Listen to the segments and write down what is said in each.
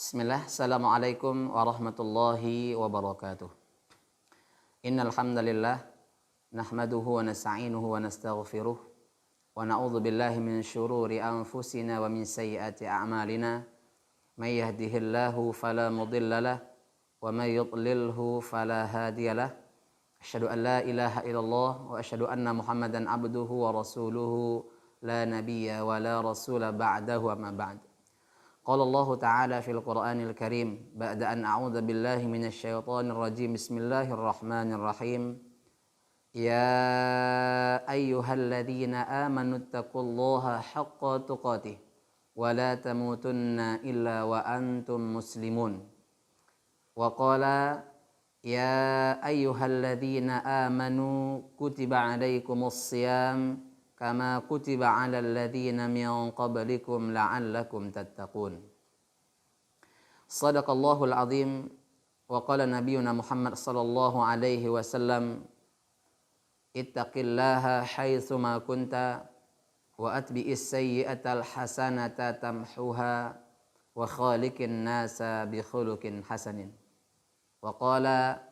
Bismillah, Assalamualaikum warahmatullahi wabarakatuh. Innal hamdalillah nahmaduhu wa nasta'inuhu wa nastaghfiruh wa na'udzu billahi min syururi anfusina wa min sayyiati a'malina. May yahdihillahu fala mudilla lah wa may yudlilhu fala hadiyalah. Asyhadu an la ilaha illallah wa asyhadu anna Muhammadan abduhu wa rasuluhu la nabiyya wa la rasula ba'dahu amma ba'd. Qala Allah Ta'ala fil Qur'anil Karim ba'da an a'udzu billahi minasy syaithanir rajim. Bismillahirrahmanirrahim. Ya ayyuhalladzina amanu taqullaha haqqa tuqatih wa la tamutunna illa wa antum muslimun. Wa qala ya ayyuhalladzina amanu kutiba 'alaikumus shiyam kama kutiba 'alal ladzina min qablikum la'allakum tattaqun. Shadaqallahul azim wa qala nabiyuna Muhammad sallallahu alaihi wasallam ittaqillaha haitsu ma kunta wa atbi'is sayyi'atal hasanata tamhuha wa khaliqin nasa bi khuluqin hasanin. Wa qala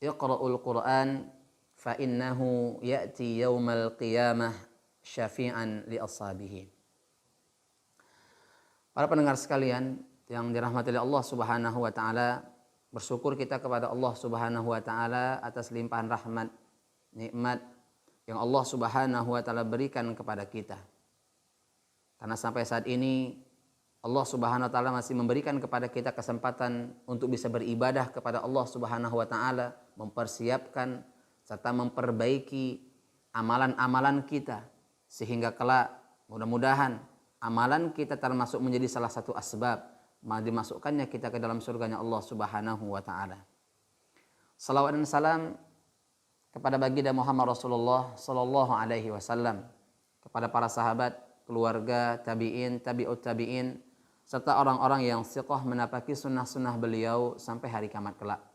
iqra'ul Qur'an fa innahu ya'ti yaumal qiyamah syafi'an li ashabihi. Para pendengar sekalian yang dirahmati oleh Allah Subhanahu wa taala, bersyukur kita kepada Allah Subhanahu wa taala atas limpahan rahmat, nikmat yang Allah Subhanahu wa taala berikan kepada kita. Karena sampai saat ini Allah Subhanahu wa taala masih memberikan kepada kita kesempatan untuk bisa beribadah kepada Allah Subhanahu wa taala, mempersiapkan serta memperbaiki amalan-amalan kita, sehingga kelak mudah-mudahan amalan kita termasuk menjadi salah satu asbab dimasukkannya kita ke dalam surganya Allah Subhanahu wa taala. Salawat dan salam kepada baginda Muhammad Rasulullah sallallahu alaihi wasallam, kepada para sahabat, keluarga, tabi'in, tabi'ut tabi'in, serta orang-orang yang thiqah menapaki sunnah-sunnah beliau sampai hari kiamat kelak.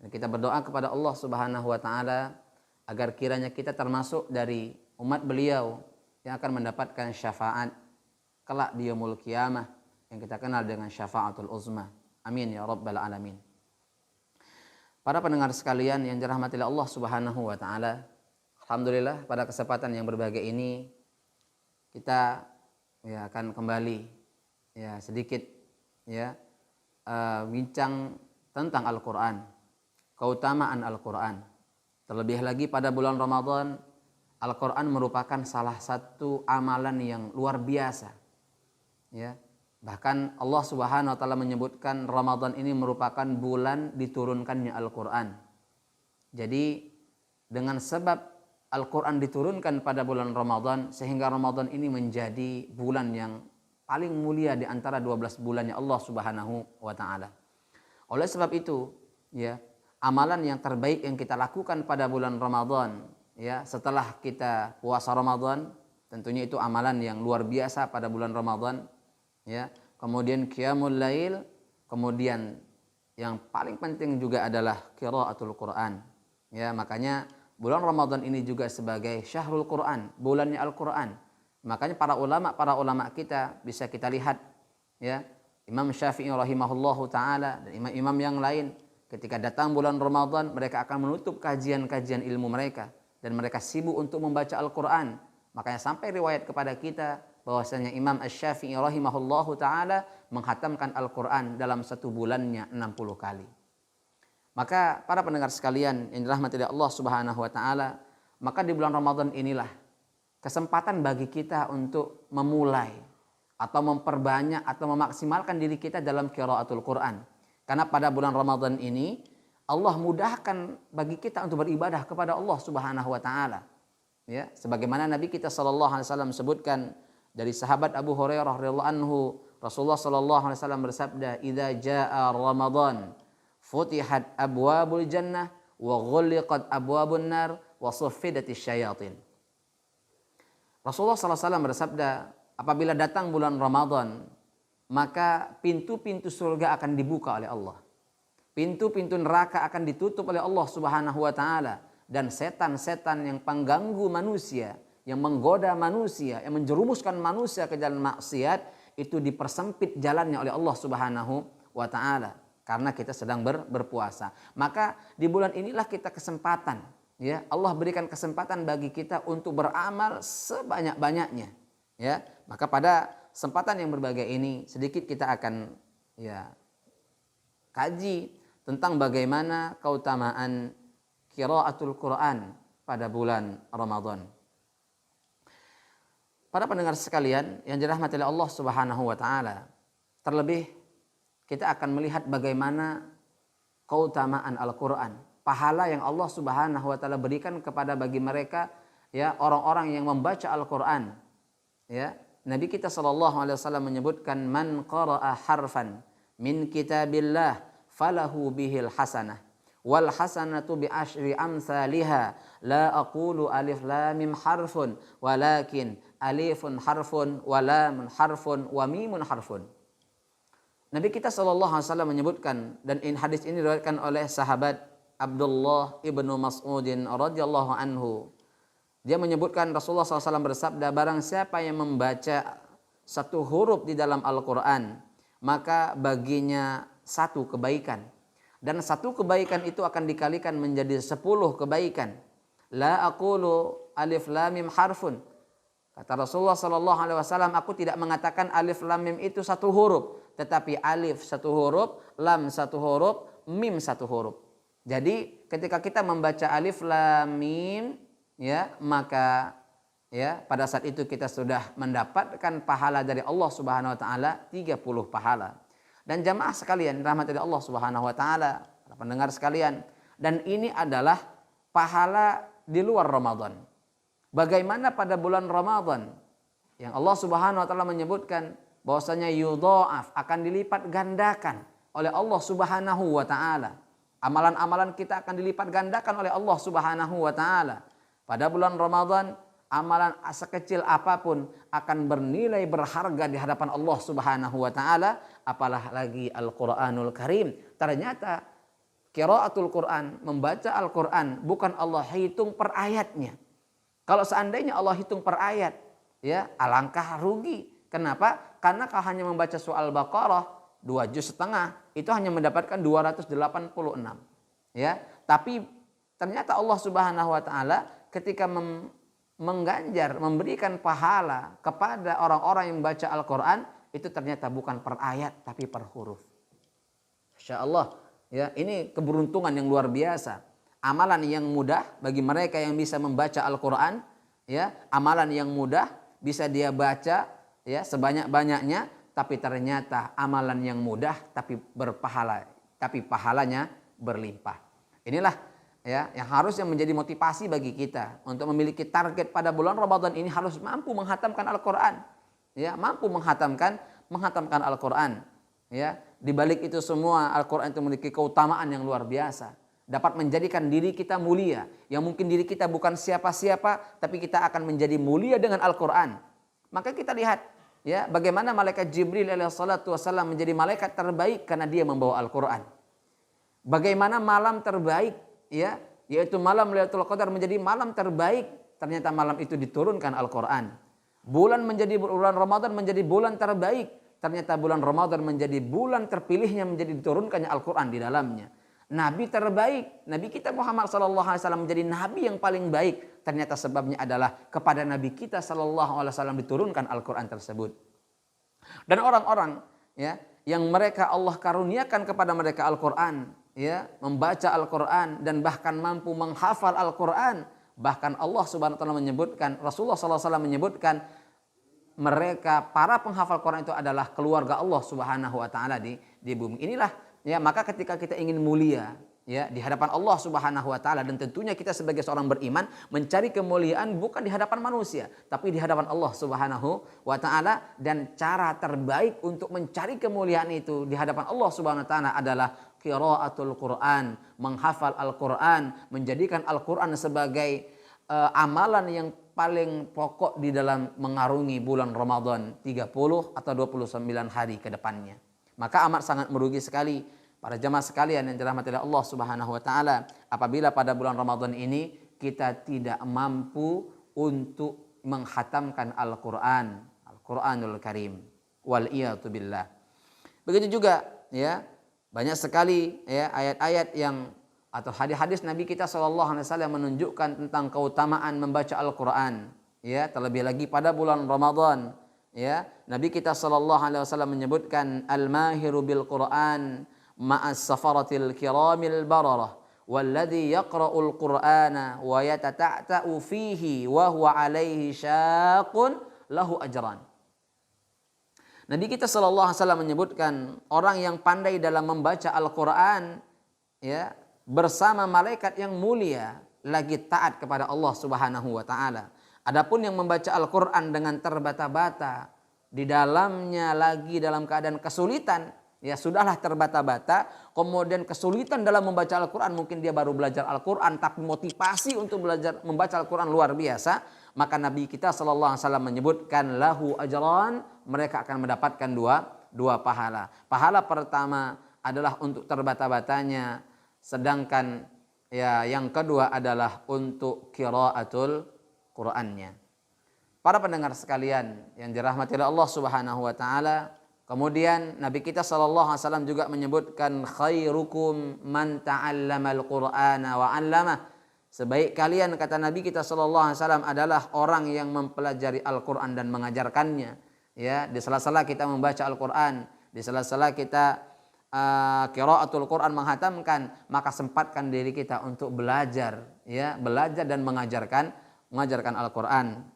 Dan kita berdoa kepada Allah Subhanahu wa taala agar kiranya kita termasuk dari umat beliau yang akan mendapatkan syafaat kelak di yaumul qiyamah yang kita kenal dengan syafaatul uzma. Amin ya rabbal alamin. Para pendengar sekalian yang dirahmati oleh Allah Subhanahu wa taala, alhamdulillah pada kesempatan yang berbahagia ini kita akan kembali sedikit bincang tentang Al-Qur'an, keutamaan Al-Qur'an. Terlebih lagi pada bulan Ramadan, Al-Quran merupakan salah satu amalan yang luar biasa. Bahkan Allah Subhanahu wa taala menyebutkan Ramadan ini merupakan bulan diturunkannya Al-Quran. Jadi dengan sebab Al-Quran diturunkan pada bulan Ramadan, sehingga Ramadan ini menjadi bulan yang paling mulia di antara 12 bulannya Allah Subhanahu wa taala. Oleh sebab itu, amalan yang terbaik yang kita lakukan pada bulan Ramadan, setelah kita puasa Ramadan, tentunya itu amalan yang luar biasa pada bulan Ramadan, kemudian qiyamul lail, kemudian yang paling penting juga adalah qiraatul Quran. Makanya bulan Ramadan ini juga sebagai syahrul Quran, bulannya Al-Quran. Makanya para ulama kita bisa kita lihat, Imam Syafi'i rahimahullahu taala dan imam-imam yang lain, ketika datang bulan Ramadan mereka akan menutup kajian-kajian ilmu mereka dan mereka sibuk untuk membaca Al-Quran. Makanya sampai riwayat kepada kita bahwasanya Imam Asy-Syafi'i rahimahullahu ta'ala menghatamkan Al-Quran dalam satu bulannya 60 kali. Maka para pendengar sekalian yang dirahmati oleh Allah Subhanahu wa ta'ala, maka di bulan Ramadan inilah kesempatan bagi kita untuk memulai atau memperbanyak atau memaksimalkan diri kita dalam qiraatul Quran. Karena pada bulan Ramadan ini Allah mudahkan bagi kita untuk beribadah kepada Allah Subhanahu wa taala. Sebagaimana Nabi kita sallallahu alaihi wasallam sebutkan dari sahabat Abu Hurairah radhiyallahu anhu, Rasulullah sallallahu alaihi wasallam bersabda, "Idza jaa Ramadan, futihat abwabul jannah wa ghulliqat abwabun nar wa suffidatis syayatin." Rasulullah sallallahu alaihi wasallam bersabda, apabila datang bulan Ramadan, maka pintu-pintu surga akan dibuka oleh Allah. Pintu-pintu neraka akan ditutup oleh Allah Subhanahu wa taala, dan setan-setan yang pengganggu manusia, yang menggoda manusia, yang menjerumuskan manusia ke jalan maksiat, itu dipersempit jalannya oleh Allah Subhanahu wa taala karena kita sedang berpuasa. Maka di bulan inilah kita kesempatan, ya, Allah berikan kesempatan bagi kita untuk beramal sebanyak-banyaknya, ya. Maka pada kesempatan yang berbahagia ini sedikit kita akan, ya, kaji tentang bagaimana keutamaan qiraatul Quran pada bulan Ramadan. Para pendengar sekalian yang dirahmati oleh Allah Subhanahu wa taala, terlebih kita akan melihat bagaimana keutamaan Al-Qur'an, pahala yang Allah Subhanahu wa taala berikan kepada bagi mereka, ya, orang-orang yang membaca Al-Qur'an. Ya, Nabi kita sallallahu alaihi wasallam menyebutkan man qara'a harfan min kitabillah falahu bihil hasanah wal hasanatu bi asyri amsalihha la aqulu alif lam mim harfun walakin alifun harfun wa lamun harfun wa mimun harfun. Nabi kita sallallahu alaihi wasallam menyebutkan, dan hadis ini diriwayatkan oleh sahabat Abdullah ibnu Mas'udin radhiyallahu anhu. Dia menyebutkan Rasulullah SAW bersabda, barang siapa yang membaca satu huruf di dalam Al-Quran, maka baginya satu kebaikan. Dan satu kebaikan itu akan dikalikan menjadi 10 kebaikan. La aqulu alif lam mim harfun. Kata Rasulullah SAW, aku tidak mengatakan alif lam mim itu satu huruf, tetapi alif satu huruf, lam satu huruf, mim satu huruf. Jadi ketika kita membaca alif lam mim, ya, maka, ya, pada saat itu kita sudah mendapatkan pahala dari Allah Subhanahu wa taala 30 pahala. Dan jamaah sekalian rahmati Allah Subhanahu wa taala, para pendengar sekalian, dan ini adalah pahala di luar Ramadan. Bagaimana pada bulan Ramadan yang Allah Subhanahu wa taala menyebutkan bahwasanya yudha'af, akan dilipat gandakan oleh Allah Subhanahu wa taala. Amalan-amalan kita akan dilipat gandakan oleh Allah Subhanahu wa taala. Pada bulan Ramadan, amalan sekecil apapun akan bernilai berharga di hadapan Allah Subhanahu wa taala, apalagi Al-Qur'anul Karim. Ternyata qiraatul Quran, membaca Al-Quran, bukan Allah hitung per ayatnya. Kalau seandainya Allah hitung per ayat, ya, alangkah rugi. Kenapa? Karena kalau hanya membaca surah Al-Baqarah 2 juz setengah, itu hanya mendapatkan 286. Ya, tapi ternyata Allah Subhanahu wa taala ketika mengganjar, memberikan pahala kepada orang-orang yang baca Al-Quran, itu ternyata bukan per ayat tapi per huruf. Masya Allah, ya, ini keberuntungan yang luar biasa. Amalan yang mudah bagi mereka yang bisa membaca Al-Quran, ya, amalan yang mudah bisa dia baca, ya, sebanyak-banyaknya, tapi ternyata amalan yang mudah tapi berpahala, tapi pahalanya berlimpah. Inilah, ya, yang harusnya menjadi motivasi bagi kita untuk memiliki target pada bulan Ramadan ini, harus mampu menghatamkan Al-Quran, ya, mampu menghatamkan Al-Quran, ya. Di balik itu semua, Al-Quran itu memiliki keutamaan yang luar biasa, dapat menjadikan diri kita mulia, yang mungkin diri kita bukan siapa-siapa, tapi kita akan menjadi mulia dengan Al-Quran. Maka kita lihat, ya, bagaimana malaikat Jibril alaihissalatu wassalam menjadi malaikat terbaik karena dia membawa Al-Quran. Bagaimana malam terbaik, ya, yaitu malam Lailatul Qadar menjadi malam terbaik, ternyata malam itu diturunkan Al-Quran. Bulan Ramadan menjadi bulan terbaik, ternyata bulan Ramadan menjadi bulan terpilihnya, menjadi diturunkannya Al-Quran di dalamnya. Nabi terbaik, Nabi kita Muhammad SAW menjadi Nabi yang paling baik, ternyata sebabnya adalah kepada Nabi kita SAW diturunkan Al-Quran tersebut. Dan orang-orang, ya, yang mereka Allah karuniakan kepada mereka Al-Quran, ya, membaca Al-Quran dan bahkan mampu menghafal Al-Quran. Bahkan Allah Subhanahu wa taala menyebutkan, Rasulullah SAW menyebutkan, mereka para penghafal Quran itu adalah keluarga Allah Subhanahu wa taala di bumi. Inilah, ya, maka ketika kita ingin mulia, ya, di hadapan Allah Subhanahu wa taala, dan tentunya kita sebagai seorang beriman mencari kemuliaan bukan di hadapan manusia, tapi di hadapan Allah Subhanahu wa taala, dan cara terbaik untuk mencari kemuliaan itu di hadapan Allah Subhanahu wa taala adalah qiraatul Quran, menghafal Al-Quran, menjadikan Al-Quran sebagai amalan yang paling pokok di dalam mengarungi bulan Ramadan 30 atau 29 hari ke depannya. Maka amat sangat merugi sekali para jamaah sekalian yang dirahmati oleh Allah Subhanahu wa taala apabila pada bulan Ramadan ini kita tidak mampu untuk menghatamkan Al-Qur'anul Karim. Wal iyadu billah. Begitu juga ya banyak sekali ya ayat-ayat yang atau hadis-hadis Nabi kita sallallahu alaihi wasallam menunjukkan tentang keutamaan membaca Al-Qur'an, ya, terlebih lagi pada bulan Ramadan, ya. Nabi kita sallallahu alaihi wasallam menyebutkan al-mahiru bil Qur'an ma'as safaratil kiramil bararah walladzi yaqra'ul Qur'ana wa yatata'ta'u fihi wa huwa alaihi syaqqun lahu ajran. Nabi kita sallallahu alaihi wasallam menyebutkan orang yang pandai dalam membaca Al-Qur'an, ya, bersama malaikat yang mulia lagi taat kepada Allah Subhanahu wa taala. Adapun yang membaca Al-Qur'an dengan terbata-bata, di dalamnya lagi dalam keadaan kesulitan, ya sudahlah terbata-bata, kemudian kesulitan dalam membaca Al-Qur'an, mungkin dia baru belajar Al-Qur'an tapi motivasi untuk belajar membaca Al-Qur'an luar biasa, maka Nabi kita sallallahu alaihi wasallam menyebutkan lahu ajran, mereka akan mendapatkan dua pahala. Pahala pertama adalah untuk terbata-batanya, sedangkan ya yang kedua adalah untuk qiraatul Qur'annya. Para pendengar sekalian yang dirahmati oleh Allah Subhanahu wa taala, kemudian Nabi kita sallallahu alaihi wasallam juga menyebutkan khairukum man ta'allamal Qur'ana wa 'allamah. Sebaik kalian, kata Nabi kita sallallahu alaihi wasallam, adalah orang yang mempelajari Al-Qur'an dan mengajarkannya. Ya, di sela-sela kita membaca Al-Qur'an, di sela-sela kita qiraatul Quran menghatamkan, maka sempatkan diri kita untuk belajar, ya, belajar dan mengajarkan Al-Quran.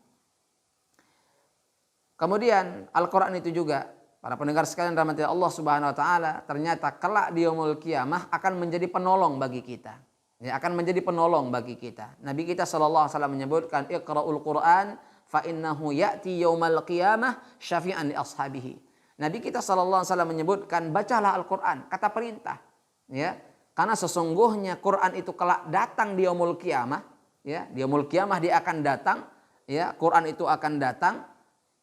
Kemudian Al-Quran itu juga, para pendengar sekalian rahmati Allah Subhanahu wa taala, ternyata kelak di yaumul qiyamah akan menjadi penolong bagi kita. Ya, akan menjadi penolong bagi kita. Nabi kita sallallahu alaihi wasallam menyebutkan iqra'ul Quran fa innahu ya'ti yaumal qiyamah syafi'an li ashabihi. Nabi kita sallallahu alaihi wasallam menyebutkan bacalah Al-Qur'an, kata perintah, ya. Karena sesungguhnya Quran itu kelak datang di yaumul qiyamah, ya. Di yaumul qiyamah dia akan datang, ya. Quran itu akan datang,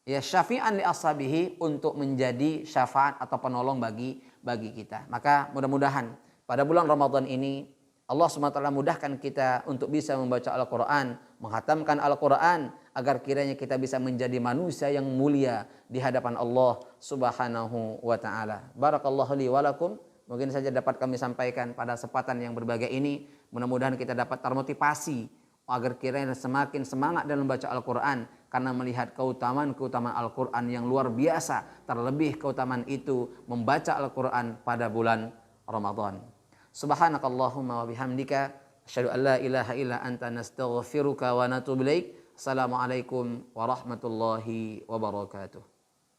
ya, syafi'an li ashabihi, untuk menjadi syafaat atau penolong bagi kita. Maka mudah-mudahan pada bulan Ramadan ini Allah SWT mudahkan kita untuk bisa membaca Al-Quran, menghatamkan Al-Quran, agar kiranya kita bisa menjadi manusia yang mulia di hadapan Allah Subhanahu wa taala. Barakallahu li wa lakum. Mungkin saja dapat kami sampaikan pada kesempatan yang berbahagia ini. Mudah-mudahan kita dapat termotivasi agar kiranya semakin semangat dalam membaca Al-Quran, karena melihat keutamaan Al-Quran yang luar biasa. Terlebih keutamaan itu membaca Al-Quran pada bulan Ramadan. Subhanakallahumma wa bihamdika asyhadu an la ilaha illa anta nastaghfiruka wa natubu ilaik. Assalamualaikum warahmatullahi wabarakatuh.